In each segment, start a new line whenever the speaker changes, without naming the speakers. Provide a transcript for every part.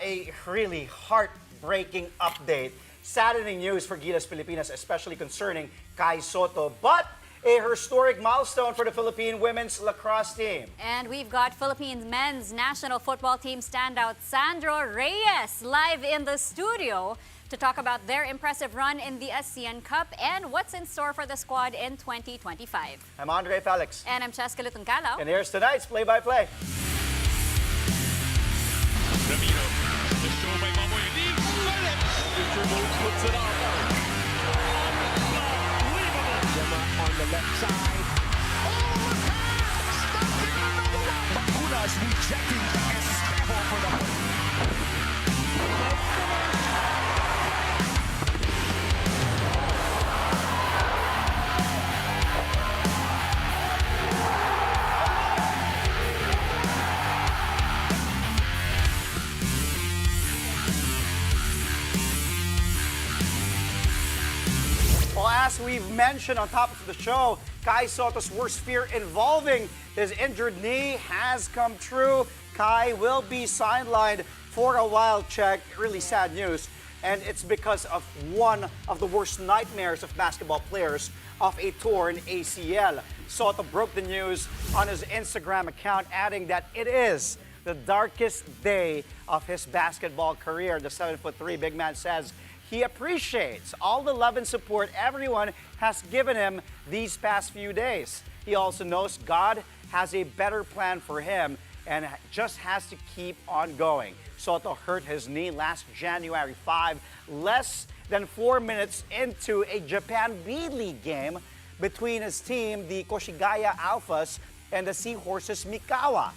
a really heartbreaking update. Saddening news for Gilas Pilipinas, especially concerning Kai Soto. But a historic milestone for the Philippine women's lacrosse team.
And we've got Philippines men's national football team standout Sandro Reyes live in the studio to talk about their impressive run in the ASEAN Cup and what's in store for the squad in 2025.
I'm Andre Felix.
And I'm Cheska Lutungkalaw.
And here's tonight's play-by-play.
Ramiro, the show by Mamoy League, puts it up. Unbelievable.
Gemma on the left side. Oh, pass! Another one. Bacunas rejecting Esteban for the...
Well, as we've mentioned on top of the show, Kai Soto's worst fear involving his injured knee has come true. Kai will be sidelined for a while. Check. Really sad news. And it's because of one of the worst nightmares of basketball players of a torn ACL. Soto broke the news on his Instagram account, adding that it is the darkest day of his basketball career. The 7'3" big man says he appreciates all the love and support everyone has given him these past few days. He also knows God has a better plan for him and just has to keep on going. Soto hurt his knee last January 5, less than 4 minutes into a Japan B-League game between his team, the Koshigaya Alphas, and the Seahorses Mikawa.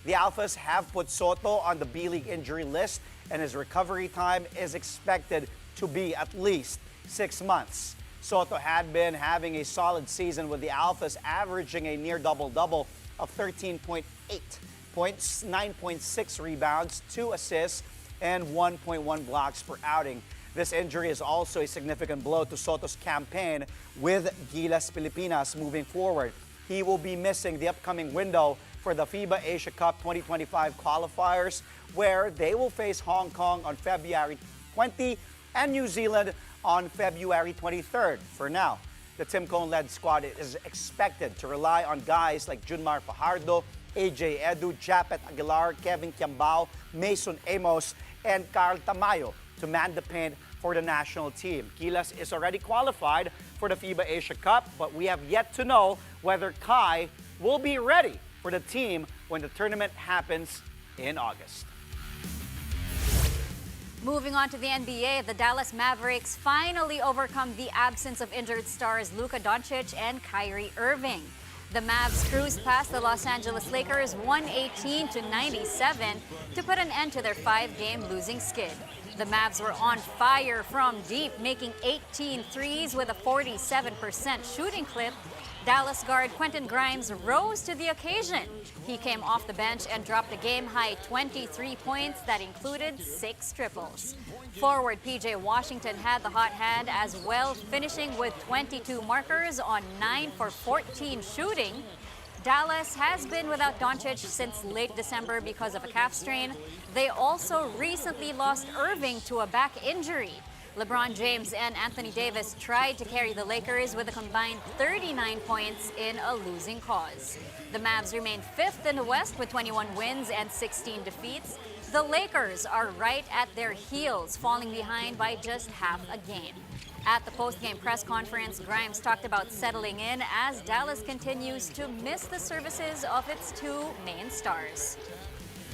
The Alphas have put Soto on the B-League injury list, and his recovery time is expected to be at least 6 months. Soto had been having a solid season with the Alphas, averaging a near double-double of 13.8 points, 9.6 rebounds, 2 assists, and 1.1 blocks per outing. This injury is also a significant blow to Soto's campaign with Gilas Pilipinas moving forward. He will be missing the upcoming window for the FIBA Asia Cup 2025 qualifiers, where they will face Hong Kong on February 20 and New Zealand on February 23rd. For now, the Tim Cone-led squad is expected to rely on guys like Junmar Fajardo, AJ Edu, Japet Aguilar, Kevin Kiambao, Mason Amos, and Carl Tamayo to man the paint for the national team. Gilas is already qualified for the FIBA Asia Cup, but we have yet to know whether Kai will be ready for the team when the tournament happens in August.
Moving on to the NBA, the Dallas Mavericks finally overcome the absence of injured stars Luka Doncic and Kyrie Irving. The Mavs cruised past the Los Angeles Lakers 118-97 to put an end to their 5-game losing skid. The Mavs were on fire from deep, making 18 threes with a 47% shooting clip. Dallas guard Quentin Grimes rose to the occasion. He came off the bench and dropped a game-high 23 points that included 6 triples. Forward PJ Washington had the hot hand as well, finishing with 22 markers on 9 for 14 shooting. Dallas has been without Doncic since late December because of a calf strain. They also recently lost Irving to a back injury. LeBron James and Anthony Davis tried to carry the Lakers with a combined 39 points in a losing cause. The Mavs remain 5th in the West with 21 wins and 16 defeats. The Lakers are right at their heels, falling behind by just half a game. At the post-game press conference, Grimes talked about settling in as Dallas continues to miss the services of its 2 main stars.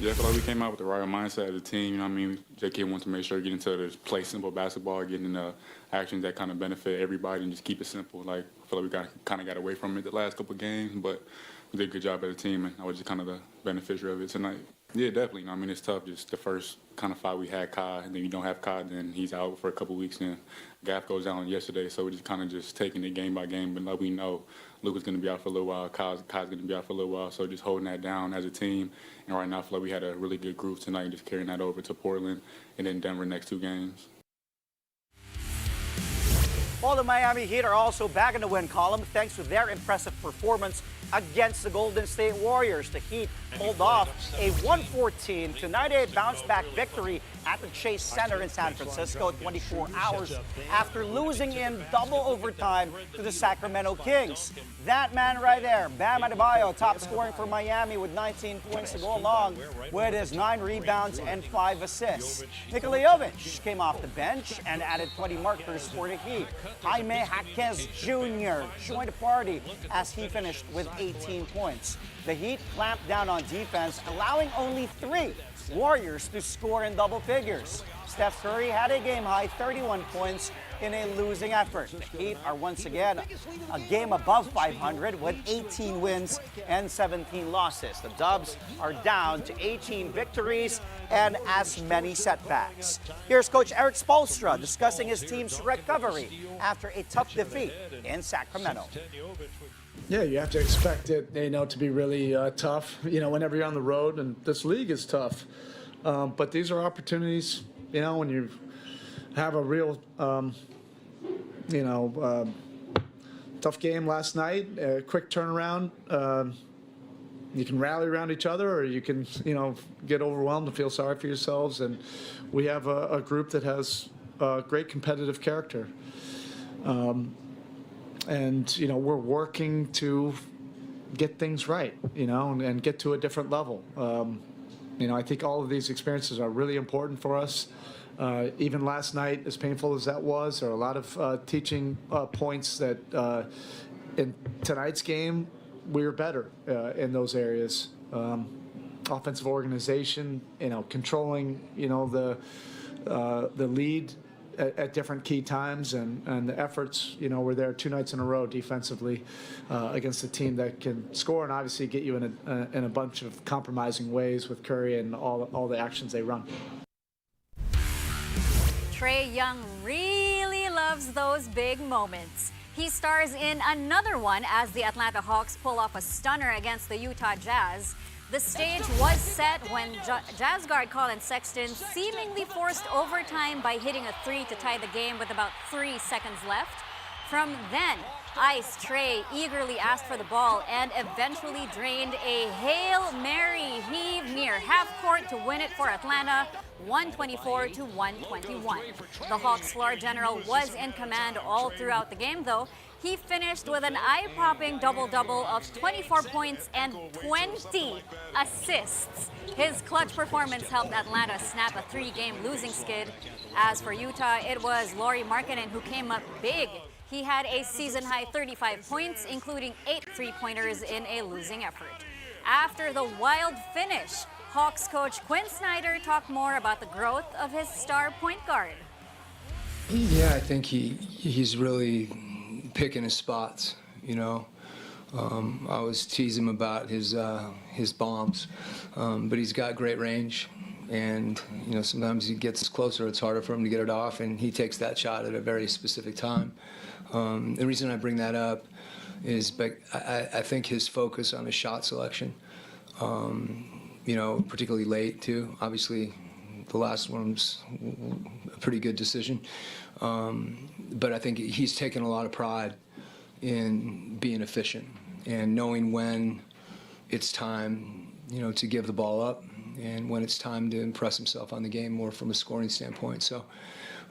Yeah, I feel like we came out with the right mindset as a team. You know what I mean? JK wants to make sure getting to the play simple basketball, getting into actions that kind of benefit everybody and just keep it simple. Like, I feel like we kind of got away from it the last couple of games, but we did a good job as a team, and I was just kind of the beneficiary of it tonight. Yeah, definitely. You know, I mean, it's tough. Just the first kind of fight we had Kai, and then you don't have Kai, then he's out for a couple of weeks, and Gaff goes down yesterday. So we're just kind of just taking it game by game. But like we know, Luka's going to be out for a little while, Kai's going to be out for a little while. So just holding that down as a team. And right now, I feel like we had a really good group tonight, and just carrying that over to Portland and then Denver next 2 games.
Well, the Miami Heat are also back in the win column thanks to their impressive performance against the Golden State Warriors. The Heat pulled off a 114-98 bounce-back victory at the Chase Center in San Francisco 24 hours after losing in double overtime to the Sacramento Kings. That man right there, Bam Adebayo, top scoring for Miami with 19 points to go along with his 9 rebounds and 5 assists. Nikola Jovic came off the bench and added 20 markers for the Heat. Jaime Jaquez Jr. joined the party as he finished with 18 points. The Heat clamped down on defense, allowing only 3 Warriors to score in double figures. Steph Curry had a game-high 31 points in a losing effort. The Heat are once again a game above 500 with 18 wins and 17 losses. The Dubs are down to 18 victories and as many setbacks. Here's Coach Eric Spoelstra discussing his team's recovery after a tough defeat in Sacramento.
Yeah, you have to expect it, to be really tough, whenever you're on the road, and this league is tough. But these are opportunities, when you have a real, tough game last night, a quick turnaround. You can rally around each other, or you can, get overwhelmed and feel sorry for yourselves. And we have a group that has great competitive character. And, we're working to get things right, and get to a different level. I think all of these experiences are really important for us. Even last night, as painful as that was, there are a lot of teaching points that in tonight's game, we were better in those areas. Offensive organization, controlling, the lead at different key times, and the efforts, were there 2 nights in a row defensively against a team that can score and obviously get you in a bunch of compromising ways with Curry and all the actions they run.
Trae Young really loves those big moments. He stars in another one as the Atlanta Hawks pull off a stunner against the Utah Jazz. The stage was set when Jazz guard Colin Sexton seemingly forced overtime by hitting a 3 to tie the game with about 3 seconds left. From then, Ice Trae eagerly asked for the ball and eventually drained a Hail Mary heave near half court to win it for Atlanta, 124 to 121. The Hawks floor general was in command all throughout the game, though. He finished with an eye-popping double-double of 24 points and 20 assists. His clutch performance helped Atlanta snap a 3-game losing skid. As for Utah, it was Lauri Markkanen who came up big. He had a season-high 35 points, including 8 three-pointers in a losing effort. After the wild finish, Hawks coach Quinn Snyder talked more about the growth of his star point guard.
Yeah, I think he's really picking his spots, I always tease him about his bombs, but he's got great range, and sometimes he gets closer, it's harder for him to get it off, and he takes that shot at a very specific time. The reason I bring that up is I think his focus on his shot selection, particularly late too. Obviously, the last one was a pretty good decision. But I think he's taken a lot of pride in being efficient and knowing when it's time, to give the ball up and when it's time to impress himself on the game more from a scoring standpoint. So,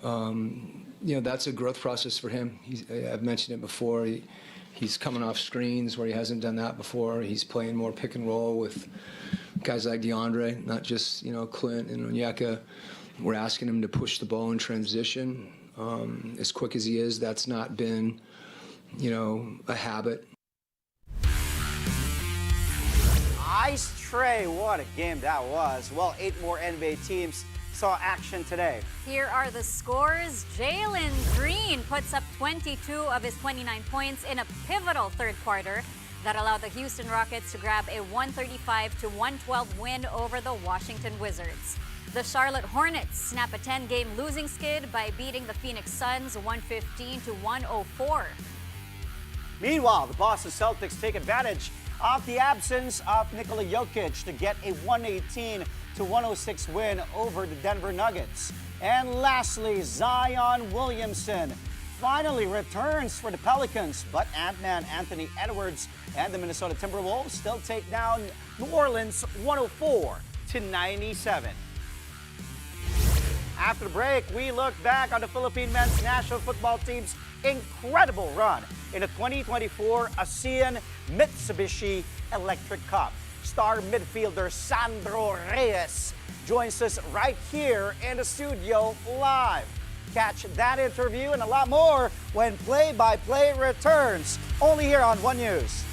that's a growth process for him. I've mentioned it before. He's coming off screens where he hasn't done that before. He's playing more pick and roll with guys like DeAndre, not just, Clint and Onyeka. We're asking him to push the ball in transition. As quick as he is, that's not been, a habit.
Ice Trae, what a game that was. Well, 8 more NBA teams saw action today.
Here are the scores. Jalen Green puts up 22 of his 29 points in a pivotal third quarter that allowed the Houston Rockets to grab a 135 to 112 win over the Washington Wizards. The Charlotte Hornets snap a 10-game losing skid by beating the Phoenix Suns 115 to 104.
Meanwhile, the Boston Celtics take advantage of the absence of Nikola Jokic to get a 118 to 106 win over the Denver Nuggets. And lastly, Zion Williamson finally returns for the Pelicans, but Ant-Man Anthony Edwards and the Minnesota Timberwolves still take down New Orleans 104 to 97. After the break, we look back on the Philippine men's national football team's incredible run in the 2024 ASEAN Mitsubishi Electric Cup. Star midfielder Sandro Reyes joins us right here in the studio live. Catch that interview and a lot more when Play-by-Play returns, only here on One News.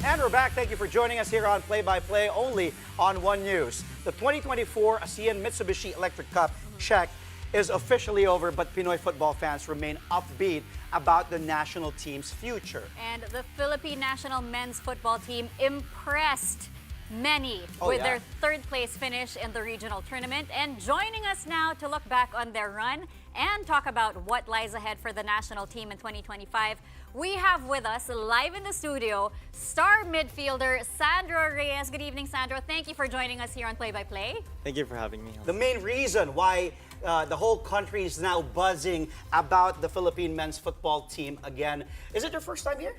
And we're back. Thank you for joining us here on Play-by-Play, only on One News. The 2024 ASEAN Mitsubishi Electric Cup check is officially over, but Pinoy football fans remain upbeat about the national team's future.
And the Philippine national men's football team impressed many with their third place finish in the regional tournament. And joining us now to look back on their run and talk about what lies ahead for the national team in 2025, we have with us live in the studio star midfielder Sandro Reyes. Good evening, Sandro. Thank you for joining us here on Play-by-Play.
Thank you for having me.
The main reason why the whole country is now buzzing about the Philippine men's football team again. Is it your first time here?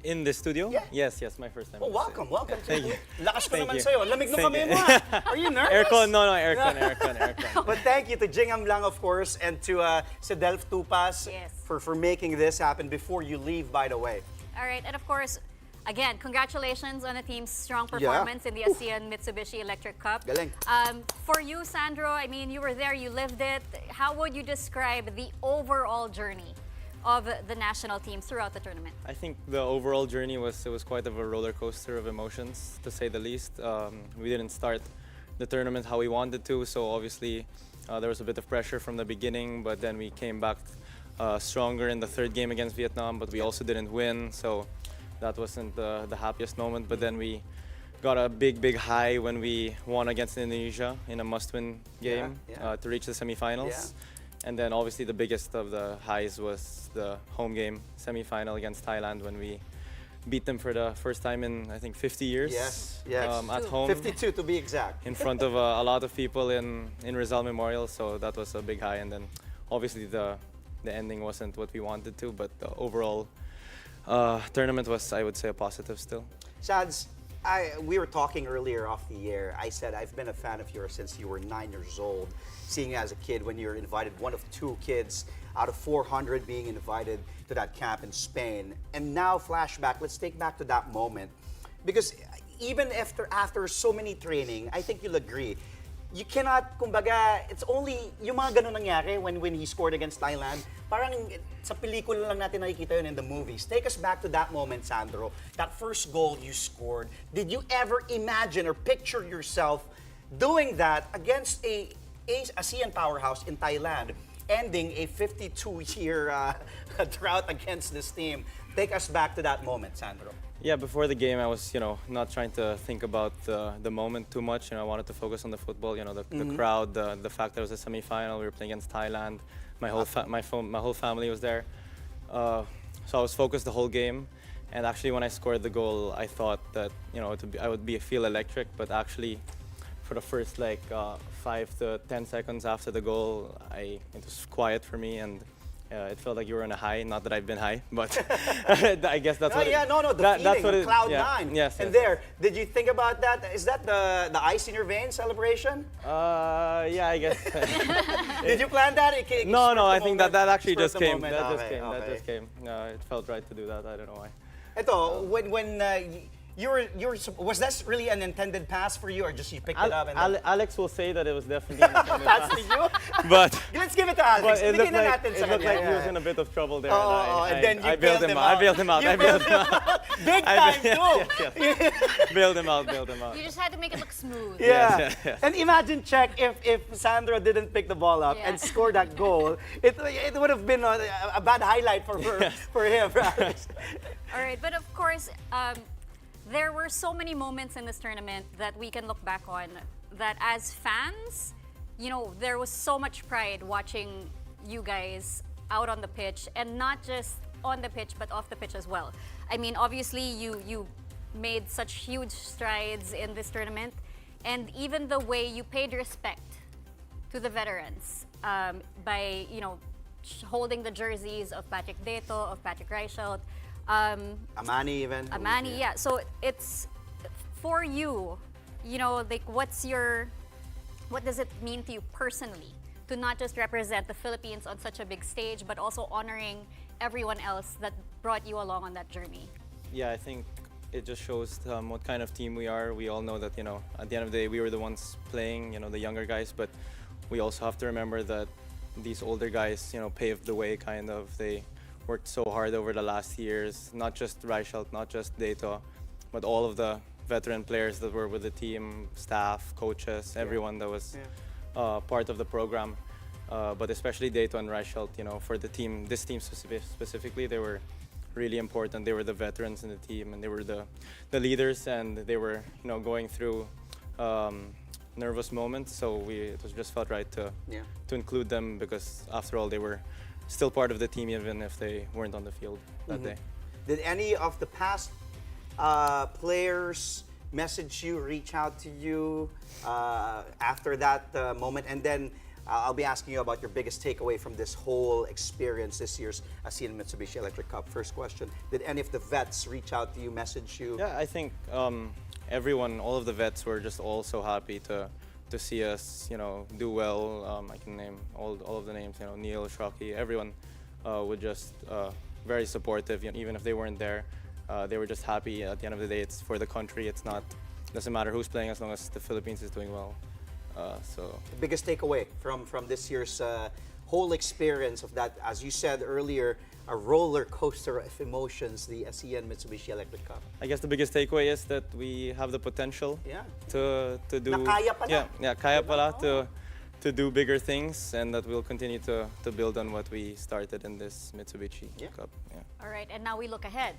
In the studio?
Yeah.
Yes, my first time.
Oh, welcome.
Thank you.
Lakas ko
Thank
naman
you.
sa'yo. Lamig na
Thank
kami
you.
mo. Ah. Are you nervous?
Aircon, no, aircon.
But thank you to Jingam Lang, of course, and to Sedelf Tupas
Yes.
for making this happen before you leave, by the way.
All right, and of course, again, congratulations on the team's strong performance in the ASEAN Mitsubishi Electric Cup.
Galing.
For you, Sandro, I mean, you were there, you lived it. How would you describe the overall journey of the national team throughout the tournament?
I think the overall journey was quite of a roller coaster of emotions, to say the least. We didn't start the tournament how we wanted to, so obviously there was a bit of pressure from the beginning, but then we came back stronger in the third game against Vietnam, but we also didn't win, so that wasn't the happiest moment. But then we got a big high when we won against Indonesia in a must-win game to reach the semifinals.
Yeah.
And then obviously the biggest of the highs was the home game semifinal against Thailand when we beat them for the first time in I think 50 years.
Yes.
At home
52 to be exact.
in front of a lot of people in Rizal Memorial. So that was a big high. And then obviously the ending wasn't what we wanted to, but the overall tournament was, I would say, a positive still.
Shads, we were talking earlier off the air. I said I've been a fan of yours since you were 9 years old. Seeing you as a kid when you're invited, one of 2 kids out of 400 being invited to that camp in Spain. And now flashback, let's take back to that moment. Because even after so many training, I think you'll agree, you cannot, kumbaga, it's only yung mga ganun nangyari when he scored against Thailand. Parang sa pelikula lang natin nakikita yun in the movies. Take us back to that moment, Sandro. That first goal you scored. Did you ever imagine or picture yourself doing that against a ASEAN powerhouse in Thailand, ending a 52-year drought against this team? Take us back to that moment, Sandro.
Yeah, before the game, I was, not trying to think about the moment too much. I wanted to focus on the football. The crowd, the fact that it was a semi-final. We were playing against Thailand. My whole family was there. So I was focused the whole game. And actually, when I scored the goal, I thought that I would feel electric. But actually, for the first 5 to 10 seconds after the goal, it was quiet for me, and it felt like you were in a high. Not that I've been high, but I guess that's what.
The feeling, cloud nine.
Yes.
And there, did you think about that? Is that the ice in your veins celebration?
Yeah, I guess.
Did you plan that?
No. I think that actually just came.
Moment.
That
Okay.
just came. It felt right to do that. I don't know why.
Ito, when you were, was that really an intended pass for you, or just you picked it up? And
Alex will say that it was definitely an intended
pass
pass.
to you?
But
Let's give it to Alex.
it looked
Bigyan na natin sa
like
kanya.
he was in a bit of trouble there.
And then you
I bailed him out.
You bailed him out. Big time too.
Yes. Bailed him out.
You just had to make it look smooth.
Yeah.
Yes.
And imagine, check, if Sandro didn't pick the ball up and score that goal, it would have been a bad highlight for him, for Alex.
All right, but of course, there were so many moments in this tournament that we can look back on that as fans, there was so much pride watching you guys out on the pitch, and not just on the pitch, but off the pitch as well. I mean, obviously, you made such huge strides in this tournament, and even the way you paid respect to the veterans by, holding the jerseys of Patrick Deto, of Patrick Reichelt,
Amani even.
Amani, yeah. So it's for you, what does it mean to you personally to not just represent the Philippines on such a big stage, but also honoring everyone else that brought you along on that journey?
Yeah, I think it just shows what kind of team we are. We all know that, at the end of the day, we were the ones playing, the younger guys, but we also have to remember that these older guys, paved the way, kind of. They worked so hard over the last years, not just Reichelt, not just Deto, but all of the veteran players that were with the team, staff, coaches, everyone that was part of the program. But especially Deto and Reichelt, for the team, this team specifically, they were really important. They were the veterans in the team, and they were the leaders, and they were, going through nervous moments. So it was just felt right to include them, because after all, they were still part of the team, even if they weren't on the field that day.
Did any of the past players message you, reach out to you after that moment? And then I'll be asking you about your biggest takeaway from this whole experience this year's ASEAN Mitsubishi Electric Cup. First question, did any of the vets reach out to you, message you?
Yeah, I think everyone, all of the vets were just all so happy to see us, do well. I can name all of the names, Neil, Shockey, everyone would just very supportive, even if they weren't there. They were just happy. At the end of the day, it's for the country. Doesn't matter who's playing as long as the Philippines is doing well. So
the biggest takeaway from this year's whole experience of that, as you said earlier, a roller coaster of emotions, the ASEAN Mitsubishi Electric Cup.
I guess the biggest takeaway is that we have the potential to do.
Na kaya pala.
Kaya pala to do bigger things, and that we'll continue to build on what we started in this Mitsubishi Cup. Yeah.
All right, and now we look ahead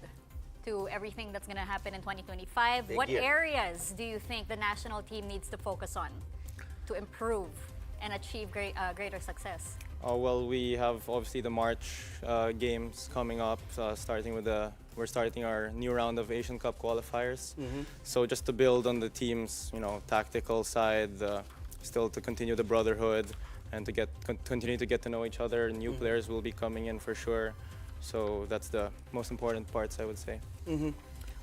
to everything that's going to happen in 2025.
Big
What
year.
areas do you think the national team needs to focus on to improve and achieve greater success?
Well, we have obviously the March games coming up, we're starting our new round of Asian Cup qualifiers. So just to build on the team's, tactical side, still to continue the brotherhood and to continue to get to know each other. New players will be coming in for sure. So that's the most important parts, I would say.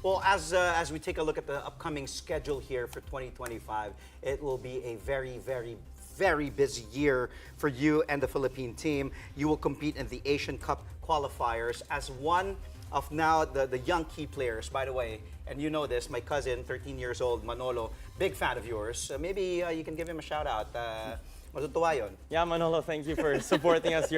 Well, as we take a look at the upcoming schedule here for 2025, it will be a very, very, very busy year for you and the Philippine team. You will compete in the Asian Cup qualifiers as one of now the young key players. By the way, and you know this, my cousin, 13 years old, Manolo, big fan of yours. Maybe you can give him a shout out. Matutuwa yun.
Yeah, Manolo, thank you for supporting us.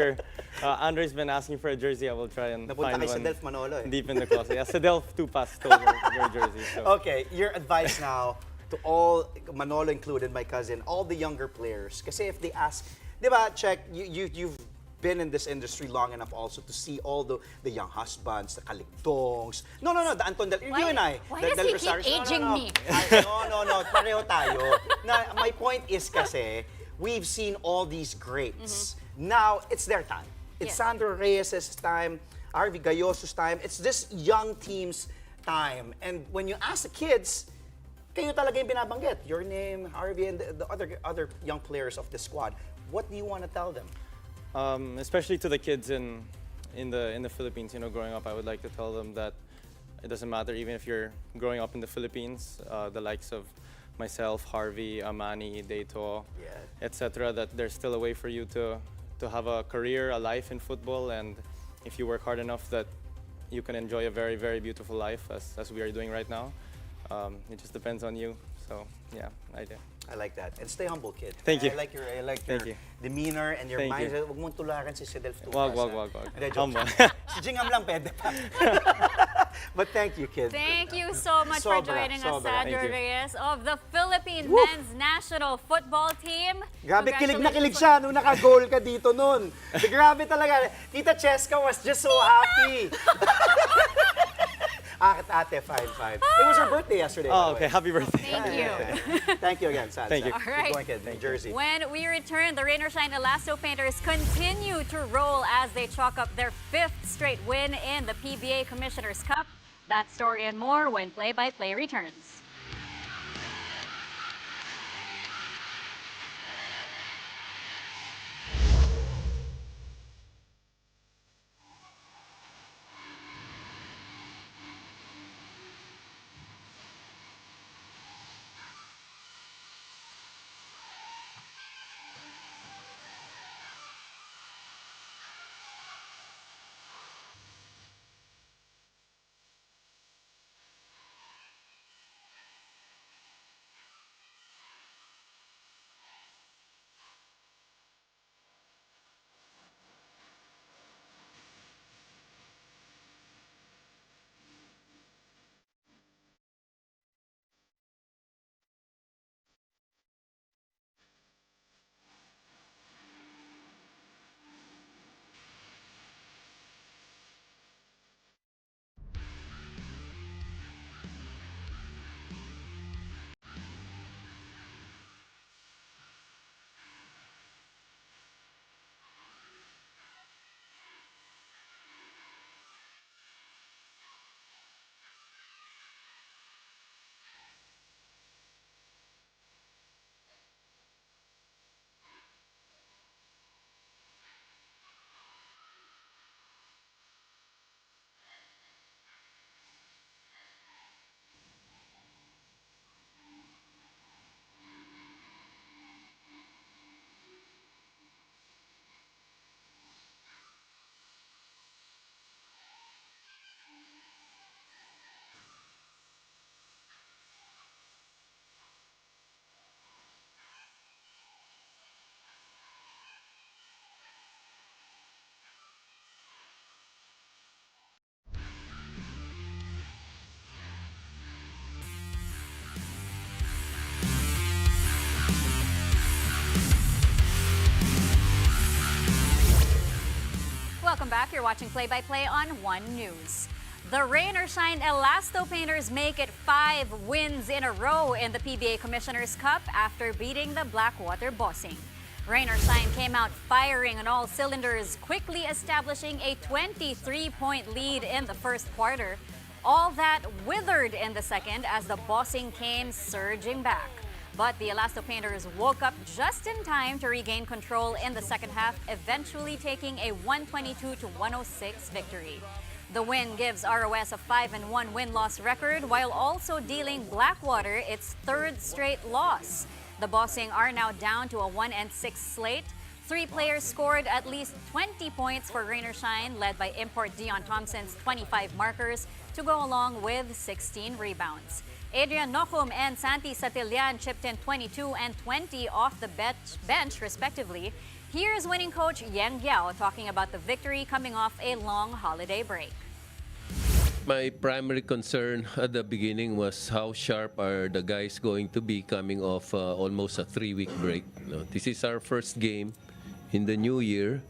Andre's been asking for a jersey. I will try and
Napunta
find
kay sa
one
Delph Manolo
deep in the closet. Yeah, sa Delph 2 pass stole your jersey. So.
Okay, your advice now to all, Manolo included, my cousin, all the younger players. Kasi if they ask, di ba, check, you've been in this industry long enough also to see all the young husbands, the kaligtongs. No, the Anton Del... You and I.
Why
the
does he
Rosarios.
keep aging me?
No, pareho tayo. Na, my point is kasi, we've seen all these greats. Now, it's their time. It's
Yes.
Sandro Reyes' time, Harvey Gayoso's time. It's this young team's time. And when you ask the kids, kayo talaga yung binabanggit. Your name, Harvey, and the other young players of the squad. What do you want to tell them?
Especially to the kids in the Philippines, growing up, I would like to tell them that it doesn't matter even if you're growing up in the Philippines, the likes of myself, Harvey, Amani, Deito, etc., that there's still a way for you to have a career, a life in football, and if you work hard enough that you can enjoy a very, very beautiful life as we are doing right now. It just depends on you. So yeah, I do.
I like that. And stay humble, kid.
Thank you.
I like your
Thank you.
demeanor and your
Thank you.
mindset. Huwag mong tularan si Delph Tupas.
Wag.
Hindi, joke.
Humble.
Si Jingam lang pwede pa. But thank you, kid.
Thank you so much for
Sobra,
joining us,
sobra.
Sandro
Thank you.
Reyes of the Philippine men's national football team.
Grabe, kilig na kilig
Congratulations.
siya nung naka-goal ka dito nun. Grabe talaga. Tita Cheska was just so happy. Ate, fine. It was her birthday yesterday. by
Oh,
the
okay.
way.
Happy birthday.
Thank you.
Thank you again, Sad.
Thank you.
All right.
Keep going, kid. New Jersey.
When we return, the Rain or Shine Elasto Painters continue to roll as they chalk up their 5th straight win in the PBA Commissioner's Cup. That story and more when Play by Play returns. Welcome back. You're watching Play by Play on One News. The Rain or Shine Elasto Painters make it 5 wins in a row in the PBA Commissioner's Cup after beating the Blackwater Bossing. Rain or Shine came out firing on all cylinders, quickly establishing a 23-point lead in the first quarter. All that withered in the second as the bossing came surging back. But the Elasto Painters woke up just in time to regain control in the second half, eventually taking a 122-106 victory. The win gives ROS a 5-1 win-loss record while also dealing Blackwater its third straight loss. The Bossing are now down to a 1-6 slate. 3 players scored at least 20 points for Rain or Shine, led by import Dion Thompson's 25 markers to go along with 16 rebounds. Adrian Nocum and Santi Satillan chipped in 22 and 20 off the bench respectively. Here's winning coach Yang Giao talking about the victory coming off a long holiday break.
My primary concern at the beginning was how sharp are the guys going to be coming off almost a 3-week break. This is our first game in the new year.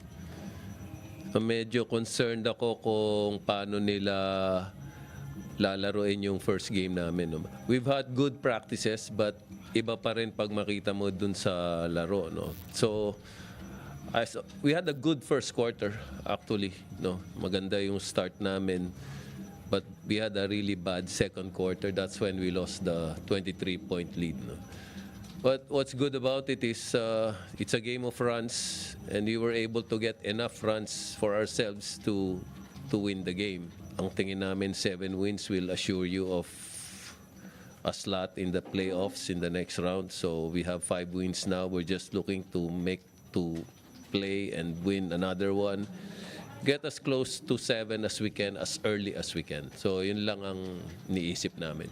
Medyo concerned ako kung paano nila lalaroin yung first game namin. We've had good practices but iba pa rin pag makita mo dun sa laro. So we had a good first quarter actually. Maganda yung start namin. But we had a really bad second quarter. That's when we lost the 23-point lead. But what's good about it is it's a game of runs, and we were able to get enough runs for ourselves to win the game. Ang tingin namin 7 wins will assure you of a slot in the playoffs in the next round. So we have 5 wins now. We're just looking to play and win another one. Get as close to 7 as we can, as early as we can. So yun lang ang niisip namin.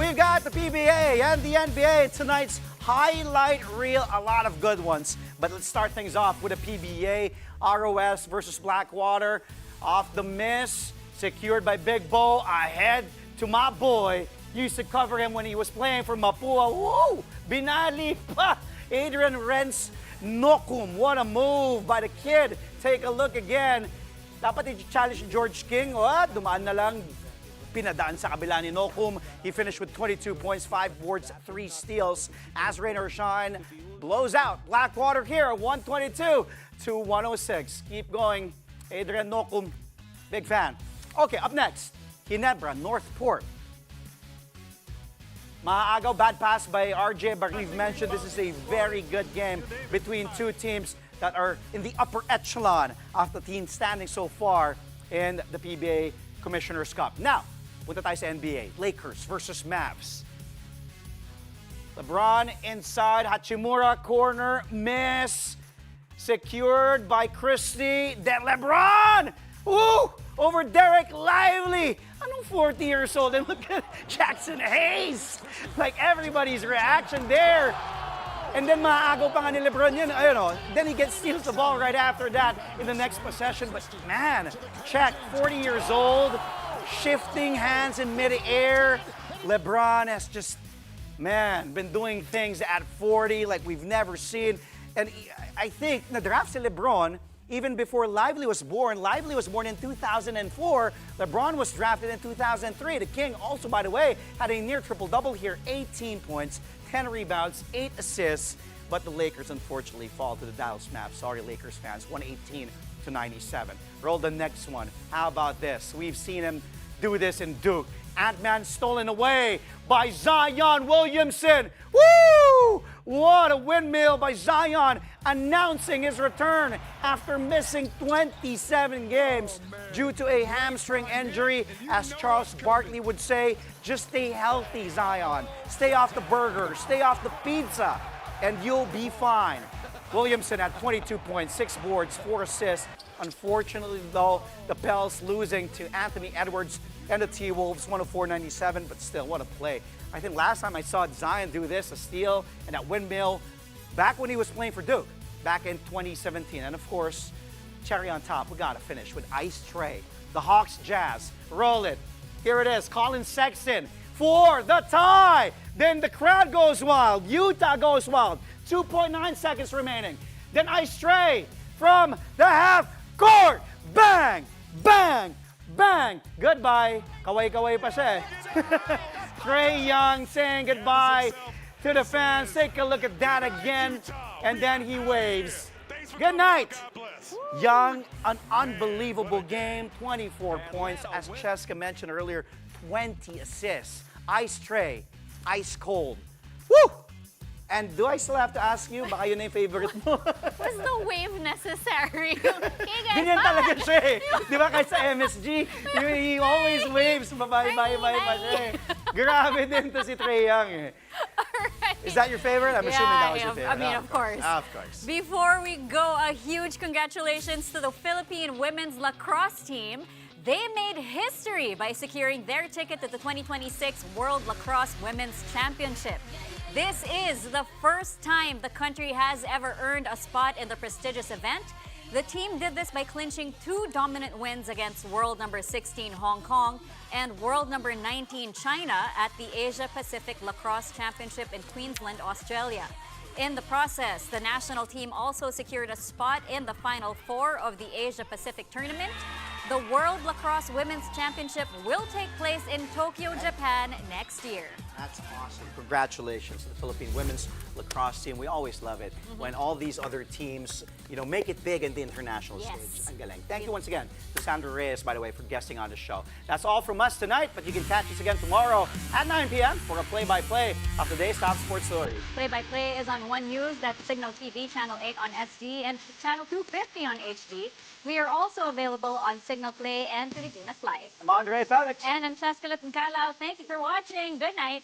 We've got the PBA and the NBA tonight's highlight reel. A lot of good ones. But let's start things off with a PBA. ROS versus Blackwater. Off the miss. Secured by Big Bo. Ahead to my boy. Used to cover him when he was playing for Mapua. Woo! Binali pa! Adrian Renz Nocum. What a move by the kid. Take a look again. Dapat i-challenge George King. Dumaan na lang. Pinadaan sa kabila ni Nocum. He finished with 22 points, 5 boards, 3 steals as Rain or Shine blows out Blackwater here, 122-106. Keep going, Adrian Nocum, big fan. Okay, up next, Ginebra, Northport. Maaagaw, bad pass by RJ, but we've mentioned this is a very good game between two teams that are in the upper echelon of the team standing so far in the PBA Commissioner's Cup. Now, punta tayo sa NBA. Lakers versus Mavs. LeBron inside. Hachimura, corner, miss. Secured by Christie. Then LeBron! Woo! Over Derek Lively. Anong 40 years old? And look at Jackson Hayes. Like everybody's reaction there. And then maaagaw pa nga ni LeBron yun. Then he steals the ball right after that in the next possession. But man, check, 40 years old. Shifting hands in mid-air. LeBron has just, been doing things at 40 like we've never seen. And I think na-draft si LeBron even before Lively was born. Lively was born in 2004. LeBron was drafted in 2003. The King also, by the way, had a near triple-double here. 18 points, 10 rebounds, 8 assists. But the Lakers, unfortunately, fall to the Dallas Mavs. Sorry, Lakers fans, 118-97. Roll the next one. How about this? We've seen him do this in Duke. Ant-Man stolen away by Zion Williamson. Woo! What a windmill by Zion, announcing his return after missing 27 games due to a hamstring injury. As Charles Barkley would say, just stay healthy, Zion. Stay off the burger, stay off the pizza, and you'll be fine. Williamson had 22 points, 6 boards, 4 assists. Unfortunately, though, the Pels losing to Anthony Edwards and the T-Wolves, 104-97, but still, what a play. I think last time I saw Zion do this, a steal and that windmill, back when he was playing for Duke, back in 2017. And of course, cherry on top, we gotta finish with Ice Tray. The Hawks Jazz, roll it. Here it is, Colin Sexton for the tie. Then the crowd goes wild. Utah goes wild. 2.9 seconds remaining. Then Ice Tray from the half court. Bang! Bang! Bang! Goodbye. Kaway-kaway pa siya eh. Trae Young saying goodbye to the fans. Take a look at that again. And then he waves. Good night. Young, an unbelievable game. 24 points. As Cheska mentioned earlier, 20 assists. Ice Tray, ice cold. Woo! And do I still have to ask you, baka yun na yung favorite mo?
Was the wave necessary? Okay, guys,
Ganyan
bye!
talaga siya eh. Di ba kahit sa MSG, he always waves, bye-bye pa siya eh. Grabe din to si Trae Young eh.
Alright.
Is that your favorite? I'm assuming that was your favorite.
I mean, of course.
Of course.
Before we go, a huge congratulations to the Philippine women's lacrosse team. They made history by securing their ticket to the 2026 World Lacrosse Women's Championship. This is the first time the country has ever earned a spot in the prestigious event. The team did this by clinching 2 dominant wins against world number 16 Hong Kong and world number 19 China at the Asia Pacific Lacrosse Championship in Queensland, Australia. In the process, the national team also secured a spot in the Final Four of the Asia Pacific Tournament. The World Lacrosse Women's Championship will take place in Tokyo, Japan next year.
That's awesome. Congratulations to the Philippine women's lacrosse team. We always love it when all these other teams, make it big in the international
Yes.
stage. Ang galing. Thank you once again to Sandra Reyes, by the way, for guesting on the show. That's all from us tonight, but you can catch us again tomorrow at 9 p.m. for a play-by-play of today's top sports story.
Play-by-play is on One News, that's Signal TV, Channel 8 on SD, and Channel 250 on HD. We are also available on Signal Play and Pilipinas Live.
I'm Andre Felix.
And I'm Cheska Calao. Thank you for watching. Good night.